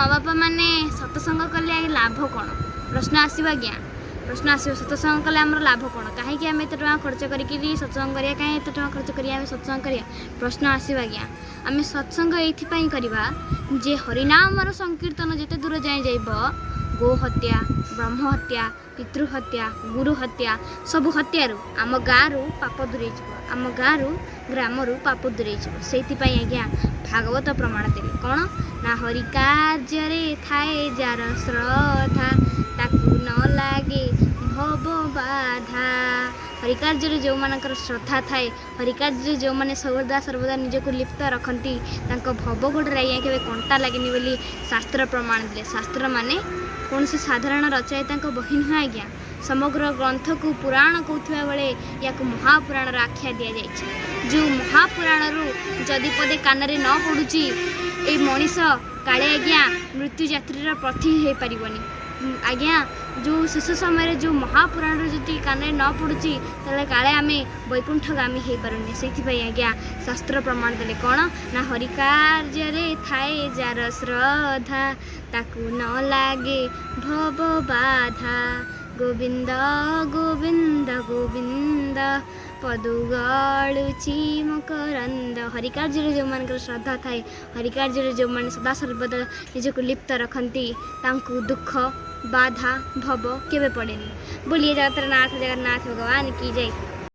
माँ बापा मैंने सत्संग कले लाभ कौन प्रश्न आसो आज्ञा प्रश्न आसो सत्संग कले आम लाभ कौन कहीं आम एत खर्च करी सत्संग करिया कहीं एत खर्च करिया सत्संग करिया प्रश्न आसो आज्ञा आम सत्संग ये करवा जे हरिनामर संकीर्तन जिते दूर जाए जाइब गो हत्या ब्रह्म हत्या पितृहत्या गुरु हत्या सब हत्यारू आम गाँव पाप दूरे आम गाँव ग्रामरू पाप दूरे से आज्ञा भागवत प्रमाण देले कौन ना हरि कार्य थाए जार श्रद्धा ताकू न लागे भव बाधा हरि कार्य जो मानकर श्रद्धा थाए हरि कार्य जो माने सर्वदा निजको लिप्त रखती भव गोड़े आज्ञा के कंटा लगे बोली शास्त्र प्रमाण दिले शास्त्र माने कौन से साधारण रचयिता बही नुह आज्ञा समग्र ग्रंथ को पुराण कहता बेले या महापुराण आख्या दि जाए जो महापुराण जदि पदे कान न पड़ुची ये मनीष काले आज्ञा मृत्यु यात्री प्रति हो पारनी आज्ञा जो शेष समय जो महापुराण जी कान न पड़ुची तेल काले आम वैकुंठगामी हो पारे से आज्ञा शास्त्र प्रमाण देले कौन ना हरि कार्य थाए जार श्रद्धा ताकू न लागे भव बाधा गोविंद गोविंद गोविंद पदुगुची मकरंद हरि कार्य जो मान श्रद्धा थाए हरि कार्य जो मैंने सदा सर्वदा निजक लिप्त रखती दुख बाधा भव केवे पड़ेनी। बोलिए जगतनाथ जगन्नाथ भगवान की जय।